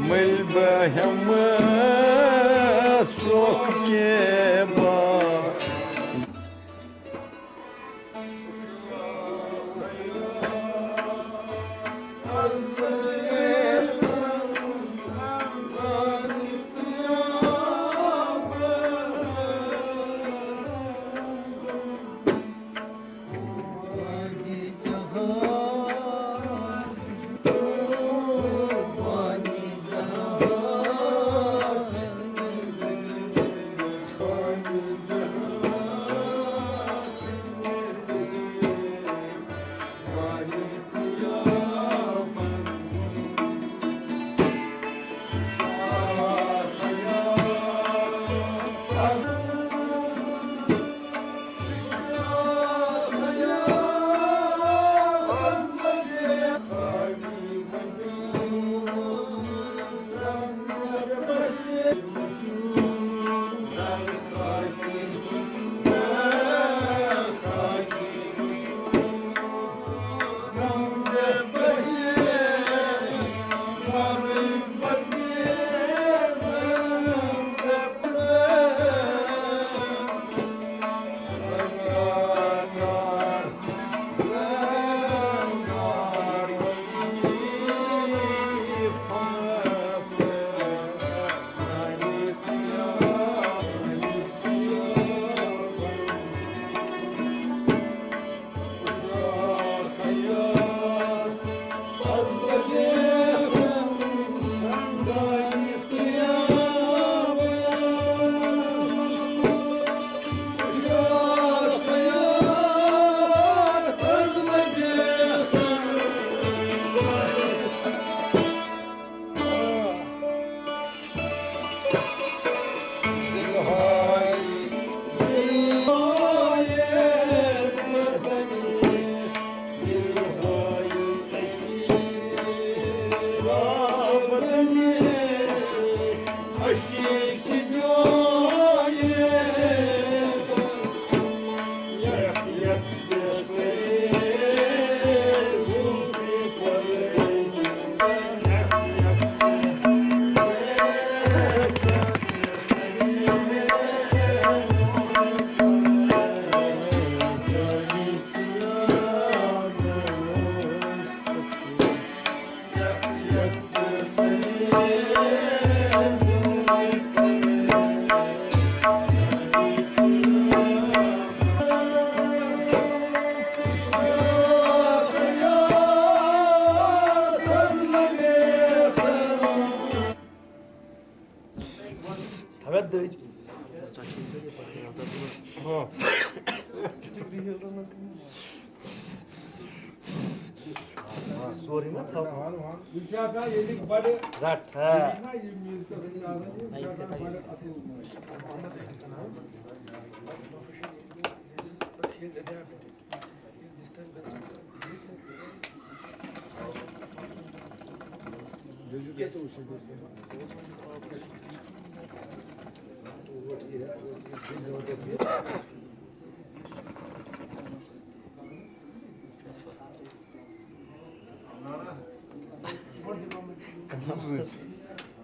Mil behmet sok ki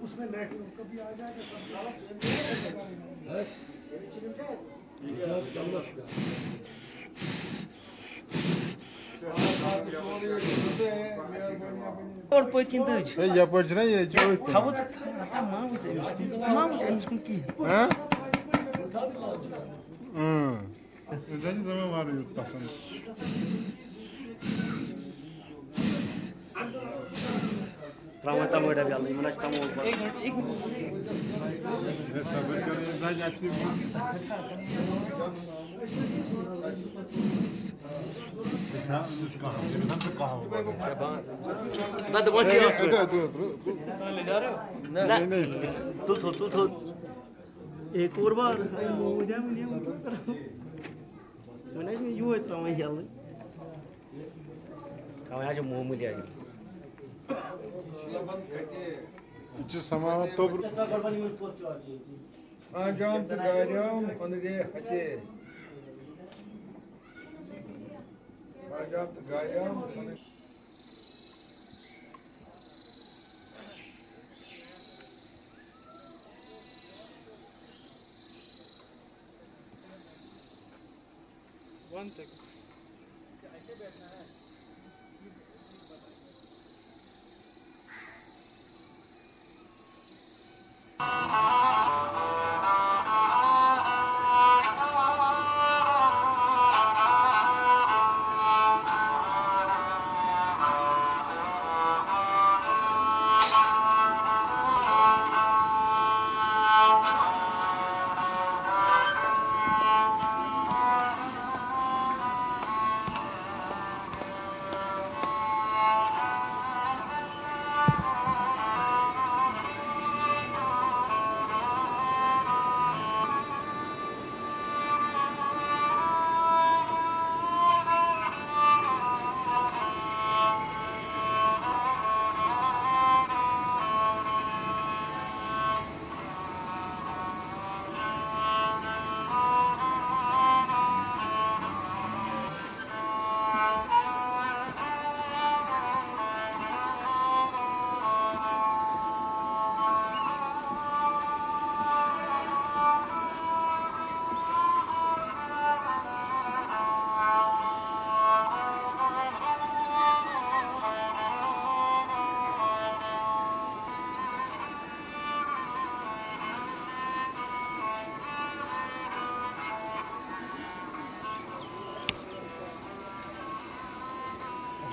उसमें net कभी आ जाएगा और poet kintu hiç. Yapıcı ne yiyeceği? Tabu tamam mı demiştim. Tamam mı demiştim ki. Ha? Özel zaman var yurttasın. Ramata moda geldi. Mana tamu. Ek Ne sabır kare da yaşlı. Ha, muska. Bizim de kahve. ना तो बहुत ठीक है ले जा रहे हो? नहीं नहीं। तू एक और बार मुझे मैंने यू है तो मैं यार हमें आज मुंह में लिया İçi samağa topur. Ajam tigayam kondige hate. Ajam tigayam kondige. One second.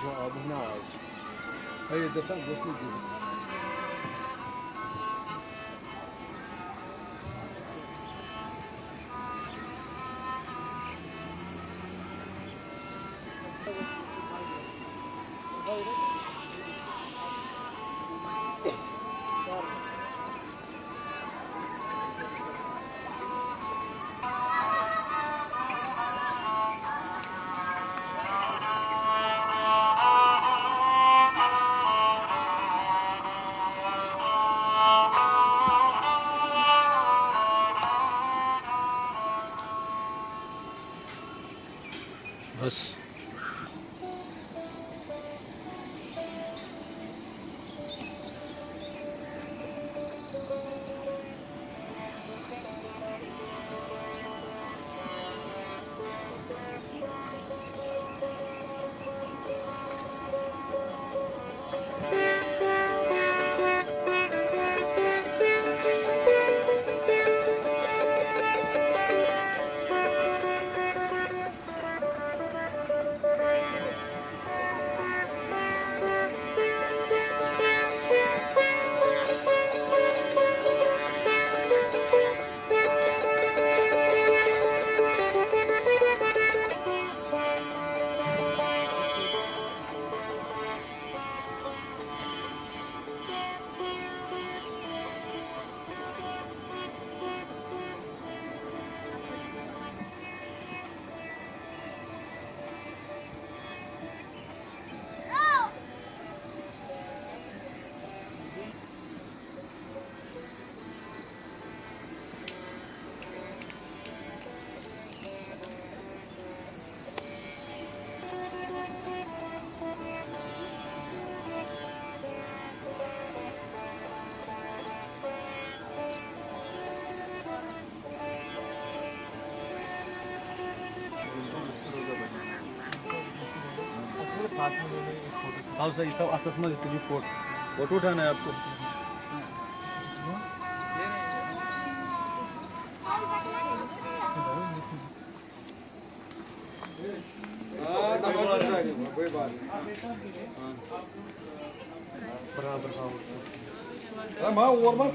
अब ना Hayır, zaten dostluk gibi. बस फोटो उठाना है आपको। हाँ और मत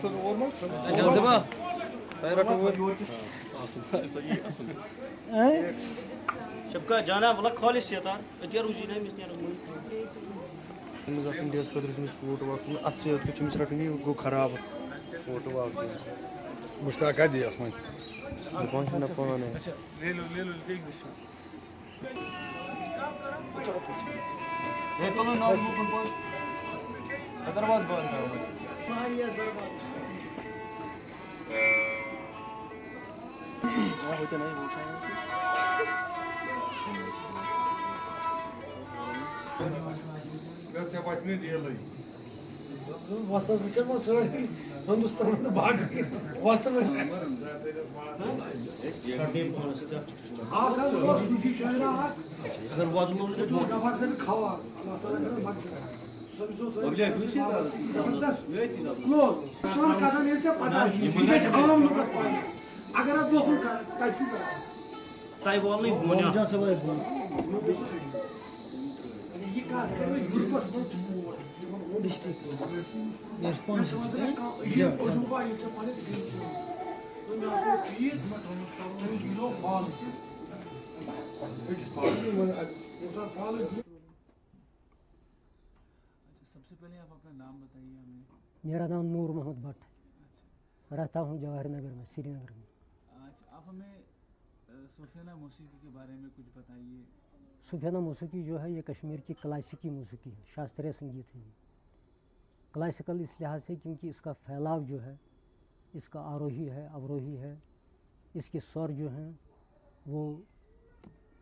सबका जाना वाला खालिस ये तार अजर उसी नहीं मिसने रखूँ मज़ा इंडियाज़ का दृश्य फोटो वाक अच्छे होते हैं मिश्रा टंगी वो खराब फोटो वाक मुश्ताक है जी आसमान। कौन सा ना कौन है ले लो देख दो ये तो ना ओपन पर हैदराबाद बात करो। होते नहीं पूछा घर से बचने दिया भाई। वास्तव में क्या मसला है हिंदुस्तान में भाग वास्तव में आकर वो सुखी शहरा अगर वो आदमी जो दफा से खावा वास्तव में मत अगले दूसरी लो तो कदम ये से पता है आम लोग अगर आप लोग काफी ताई वो नहीं बोलना जा सब ये का डिस्ट्रिक्ट रिस्पांसिबिलिटी या सबसे पहले आप अपना नाम बताइए हमें। मेरा नाम नूर मोहम्मद भट्ट है, रहता हूँ जवाहर नगर में, श्रीनगर में। आज आप हमें सूफियाना मौसीकी के बारे में कुछ बताइए। सूफियाना मौसीकी जो है ये कश्मीर की क्लासिकी मौसीकी है, शास्त्रीय संगीत है। क्लासिकल इस लिहाज से क्योंकि इसका फैलाव जो है, इसका आरोही है, अवरोही है, इसके स्वर जो हैं वो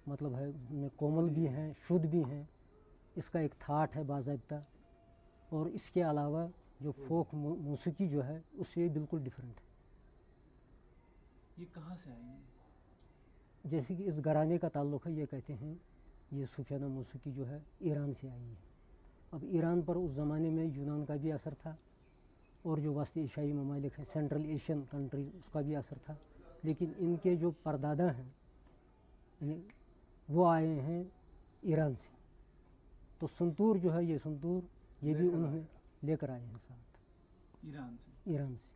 मतलब है उनमें कोमल भी हैं, शुद्ध भी हैं, इसका एक थाट है बाज़ाब्ता, और इसके अलावा जो फोक मौसीकी जो है उससे बिल्कुल डिफरेंट है। ये कहाँ से आई है? जैसे कि इस घराने का ताल्लुक़ है, ये कहते हैं ये सूफियाना मौसीकी जो है ईरान से आई है। अब ईरान पर उस ज़माने में यूनान का भी असर था और जो वस्त एशियाई ममालिक हैं, सेंट्रल एशियन कंट्रीज़, उसका भी असर था। लेकिन इनके जो परदादा हैं वो आए हैं ईरान से, तो संतूर जो है, ये संतूर ये भी उन्होंने लेकर आए हैं साथ ईरान से।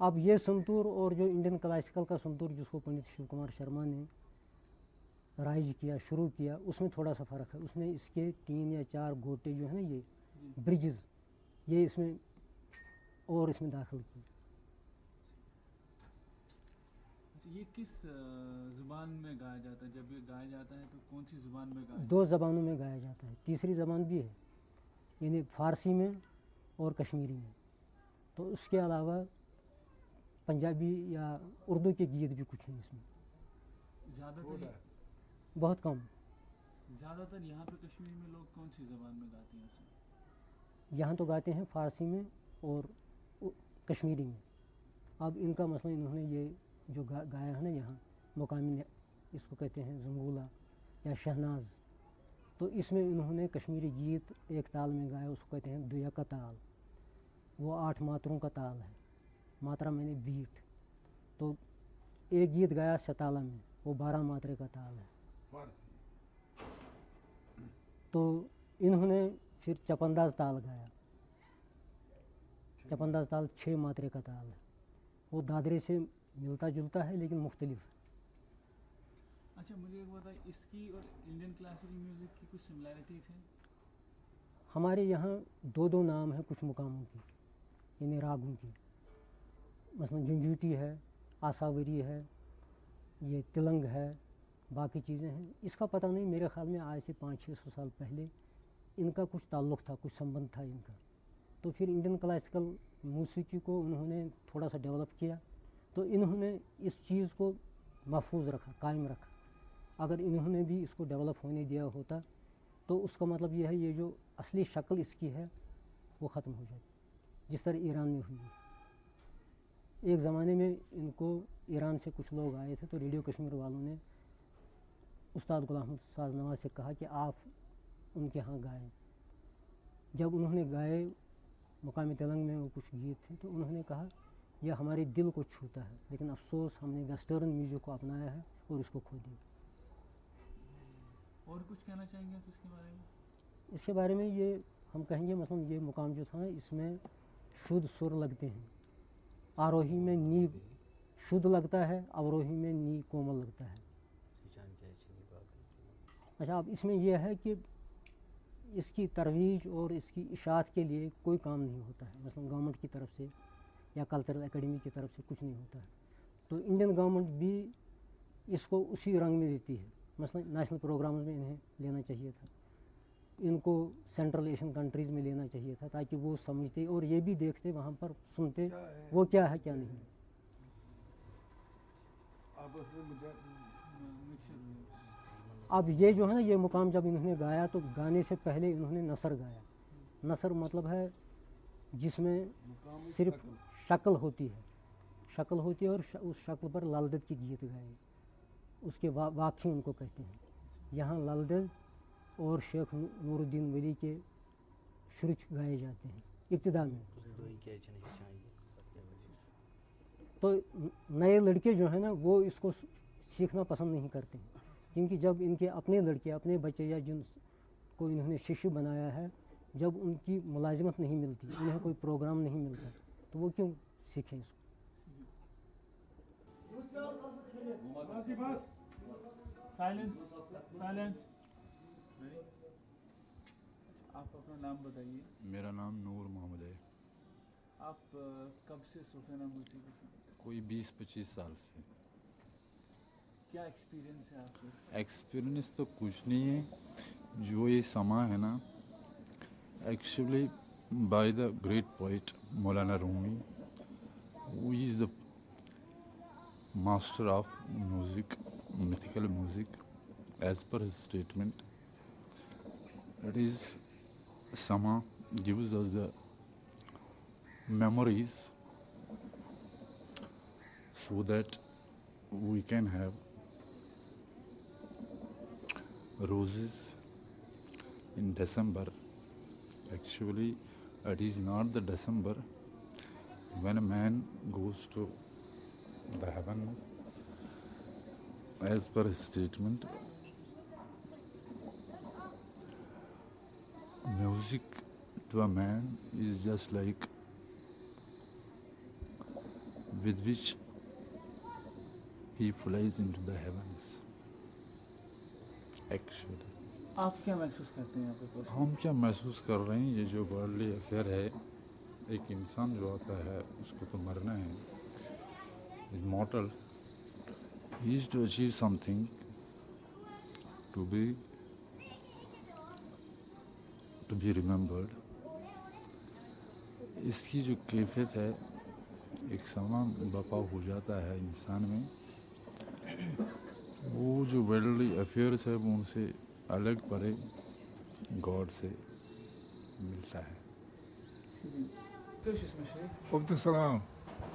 अब ये संतूर और जो इंडियन क्लासिकल का संतूर जिसको पंडित शिव कुमार शर्मा ने राइज किया, शुरू किया, उसमें थोड़ा सा फ़र्क है। उसने इसके 3 या 4 गोटे जो है ना, ये ब्रिजेस, ये इसमें और इसमें दाखिल किए। ये किस ज़ुबान में गाया जाता है? जब ये गाया जाता है तो कौन सी ज़ुबान में गाया? 2 ज़बानों में गाया जाता है, तीसरी ज़बान भी है, यानी फ़ारसी में और कश्मीरी में। तो उसके अलावा पंजाबी या उर्दू के गीत भी कुछ हैं इसमें, ज़्यादातर बहुत कम। ज़्यादातर यहाँ पे कश्मीर में लोग कौन सी ज़बान में गाते हैं उसे? यहाँ तो गाते हैं फ़ारसी में और कश्मीरी में। अब इनका मसला, इन्होंने ये जो गाया है ना यहाँ मुकामी, इसको कहते हैं जंगूला या शहनाज, तो इसमें इन्होंने कश्मीरी गीत एक ताल में गाया, उसको कहते हैं दुया का ताल। वो 8 मात्रों का ताल है, मात्रा मैंने बीट। तो एक गीत गाया सताला में, वो 12 मात्रे का ताल है। तो इन्होंने फिर चपंदाज ताल गाया, चपंदाज ताल 6 मात्रे का ताल है। वो दादरे से मिलता जुलता है लेकिन मुख्तलिफ है। अच्छा, मुझे एक बताइए, इसकी और इंडियन क्लासिकल म्यूज़िक की कुछ सिमिलैरिटीज़ हैं? हमारे यहाँ 2 नाम है कुछ मुकामों की, यानी रागों की। मसलन झुंझुटी है, आसावरी है, ये तिलंग है, बाकी चीज़ें हैं। इसका पता नहीं, मेरे ख़्याल में आज से 500-600 साल पहले इनका कुछ ताल्लुक़ था, कुछ संबंध था इनका। तो फिर इंडियन क्लासिकल मौसीकी को उन्होंने थोड़ा सा डेवलप किया, तो इन्होंने इस चीज़ को महफूज रखा, कायम रखा। अगर इन्होंने भी इसको डेवलप होने दिया होता तो उसका मतलब ये है, ये जो असली शक्ल इसकी है वो ख़त्म हो जाती, जिस तरह ईरान में हुई। एक ज़माने में इनको ईरान से कुछ लोग आए थे, तो रेडियो कश्मीर वालों ने उस्ताद गुलाम अहमद साज नवाज से कहा कि आप उनके यहाँ गाएं। जब उन्होंने गाए मुकामी तेलंग में वो कुछ गीत थे, तो उन्होंने कहा यह हमारे दिल को छूता है, लेकिन अफसोस हमने वेस्टर्न म्यूज़िक को अपनाया है और इसको खो दिया। और कुछ कहना चाहेंगे आप इसके बारे में? इसके बारे में ये हम कहेंगे, मसलन ये मुकाम जो था ना, इसमें शुद्ध सुर लगते हैं। आरोही में नी शुद्ध लगता है, अवरोही में नी कोमल लगता है। अच्छा, अब इसमें यह है कि इसकी तरवीज और इसकी इशाअत के लिए कोई काम नहीं होता है, मसलन गवर्नमेंट की तरफ से या कल्चरल एकेडमी की तरफ से कुछ नहीं होता है। तो इंडियन गवर्नमेंट भी इसको उसी रंग में देती है। मसलन नेशनल प्रोग्राम्स में इन्हें लेना चाहिए था, इनको सेंट्रल एशियन कंट्रीज़ में लेना चाहिए था, ताकि वो समझते और ये भी देखते, वहाँ पर सुनते वो क्या है क्या नहीं। अब ये जो है ना, ये मुकाम जब इन्होंने गाया तो गाने से पहले इन्होंने नसर गाया। नसर मतलब है जिसमें सिर्फ शक्ल होती है, शक्ल होती है, और उस शक्ल पर ललदत के गीत गाए, उसके वाक़े उनको कहते हैं। यहाँ ललदत और शेख नूरुद्दीन वली के शुरू गाए जाते हैं इब्तिदा में। तो नए लड़के जो हैं ना, वो इसको सीखना पसंद नहीं करते हैं, क्योंकि जब इनके अपने लड़के, अपने बच्चे या जिनको इन्होंने शिष्य बनाया है, जब उनकी मुलाजिमत नहीं मिलती, उन्हें कोई प्रोग्राम नहीं मिलता, तो वो क्यों सीखें इसको। Silence, silence. आप अपना नाम बताइए। मेरा नाम नूर मोहम्मद है। आप कब से सूफियाना मौसीकी सीखते? कोई 20-25 साल से। क्या एक्सपीरियंस है आपका? एक्सपीरियंस तो कुछ नहीं है, जो ये समा है ना, actually by the great poet Maulana Rumi, who is the master of music, mythical music, as per his statement. It is Sama gives us the memories so that we can have roses in December. Actually, it is not the December when a man goes to the heaven, as per his statement. music to a man is just like with which he flies into the heavens. Actually, आप क्या महसूस करते हैं यहाँ पे post? हम क्या महसूस कर रहे हैं, ये जो वर्ल्डली अफेयर है, एक इंसान जो आता है उसको तो मरना है, is mortal, he is to achieve something, to be remembered. इसकी जो कैफियत है, एक समा बपा हो जाता है इंसान में, वो जो वर्ल्डली अफेयर्स है वो उनसे अलग परे गॉड से मिलता है. Abdussalam,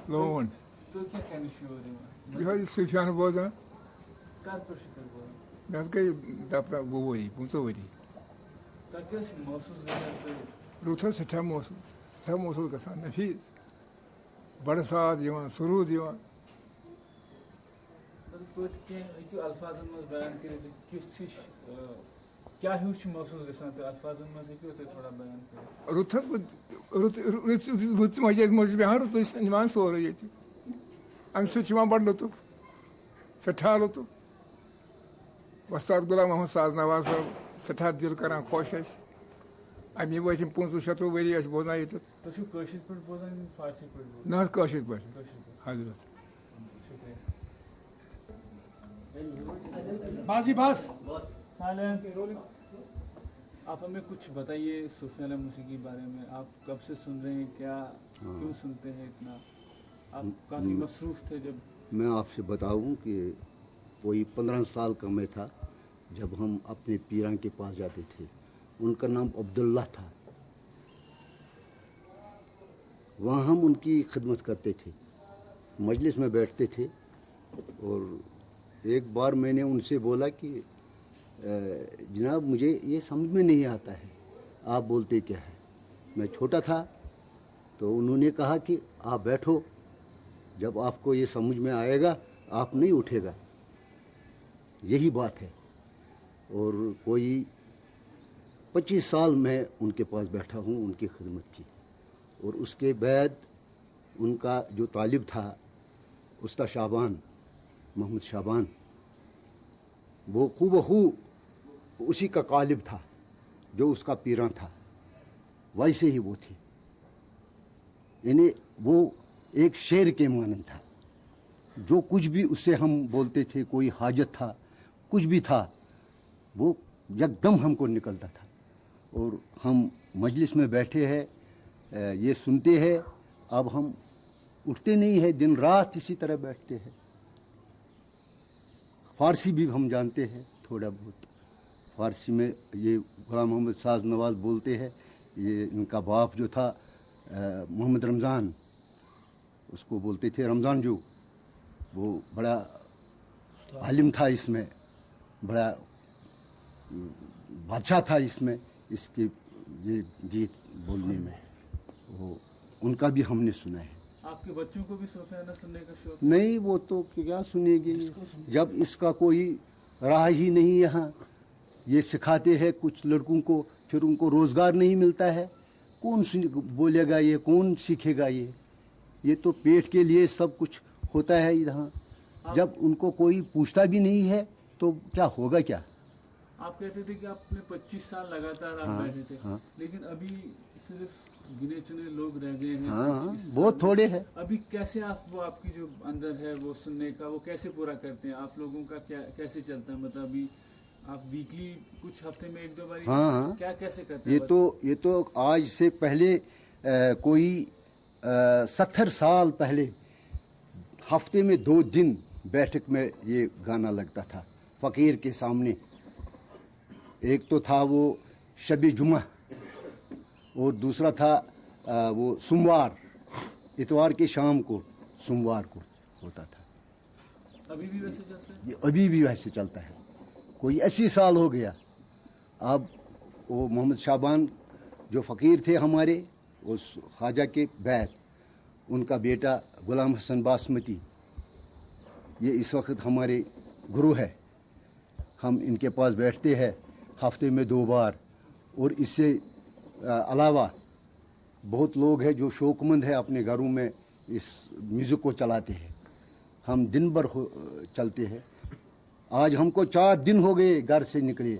Lowen. तो क्या कहने शुरू हो रहे हैं? Ya Sufyan boza, कार पर शिकर बोल das kai dapta bovori, punso vori. ताकि उस महसूस कर जाते हैं Ruta se tamo ka san nafi. Barsaat diwan, surud diwan. तो कुछ के जो अल्फाजन में बयान करे थे किस चीज क्या ही उस महसूस कर सकते हैं अल्फाजन में से क्यों तो थोड़ा बयान करें. Ruta majez mojbe har to iman so rahi thi. Am suchima badlo to. Sathalo to. Wasat Gulam Muhammad Saz Nawaz Sathat dil karan koshish. Am ye wajin punso shato veri as bozai to. तो शू कोशिश पर बोलना है फारसी पर बोलना Na koshish bas. Hazrat. बाजी बास आप हमें कुछ बताइए सूफियाना मौसीकी के बारे में. आप कब से सुन रहे हैं, क्या क्यों सुनते हैं इतना? आप काफ़ी मसरूफ़ थे जब. मैं आपसे बताऊं कि कोई 15 साल का मैं था जब हम अपने पीरान के पास जाते थे. उनका नाम अब्दुल्ला था. वहाँ हम उनकी खिदमत करते थे, मजलिस में बैठते थे. और एक बार मैंने उनसे बोला कि जनाब मुझे ये समझ में नहीं आता है, आप बोलते क्या है. मैं छोटा था तो उन्होंने कहा कि आप बैठो, जब आपको ये समझ में आएगा आप नहीं उठेगा, यही बात है. और कोई 25 साल मैं उनके पास बैठा हूँ, उनकी खिदमत की. और उसके बाद उनका जो तालिब था उस्ताद शाबान, मोहम्मद शाबान, वो खूबहू उसी का कालिब था जो उसका पीरा था, वैसे ही वो थी. यानी वो एक शेर के मानन था. जो कुछ भी उससे हम बोलते थे, कोई हाजत था, कुछ भी था, वो एकदम हमको निकलता था. और हम मजलिस में बैठे हैं, ये सुनते हैं. अब हम उठते नहीं हैं, दिन रात इसी तरह बैठते हैं. फ़ारसी भी हम जानते हैं थोड़ा बहुत. फ़ारसी में ये गुलाम मोहम्मद साज नवाज़ बोलते हैं. ये इनका बाप जो था मोहम्मद रमज़ान, उसको बोलते थे रमज़ान जो. वो बड़ा आलिम था, इसमें बड़ा बादशाह था इसमें, इसके ये गीत बोलने में. वो उनका भी हमने सुना है. आपके बच्चों को भी सूफियाना सुनने का शौक? नहीं, वो तो क्या सुनेगी जब इसका कोई राह ही नहीं. यहाँ ये सिखाते हैं कुछ लड़कों को, फिर उनको रोज़गार नहीं मिलता है. कौन बोलेगा ये, कौन सीखेगा ये? ये तो पेट के लिए सब कुछ होता है यहाँ. जब उनको कोई पूछता भी नहीं है तो क्या होगा क्या? आप कहते थे कि आपने 25 साल लगातार आप बैठे थे. लेकिन अभी सिर्फ गिने चुने लोग रह गए हैं. हाँ, बहुत थोड़े हैं. अभी कैसे आप वो आपकी जो अंदर है वो सुनने का, वो कैसे पूरा करते हैं? आप लोगों का क्या कैसे चलता है? मतलब अभी आप वीकली कुछ हफ्ते में 1-2 बार हाँ, क्या कैसे करते हैं? ये तो आज से पहले कोई 70 साल पहले हफ्ते में 2 दिन बैठक में ये गाना लगता था फ़कीर के सामने. एक तो था वो शबी जुमा, और दूसरा था वो सोमवार, इतवार के शाम को, सोमवार को होता था. अभी भी वैसे चलता है? अभी भी वैसे चलता है. कोई 80 साल हो गया. अब वो मोहम्मद शाबान जो फ़कीर थे हमारे, उस ख्वाजा के बाद उनका बेटा गुलाम हसन बासमती, ये इस वक्त हमारे गुरु है. हम इनके पास बैठते हैं हफ्ते में 2 बार. और इससे अलावा बहुत लोग हैं जो शौकमंद है, अपने घरों में इस म्यूज़िक को चलाते हैं। हम दिन भर चलते हैं। आज हमको 4 दिन हो गए घर से निकले,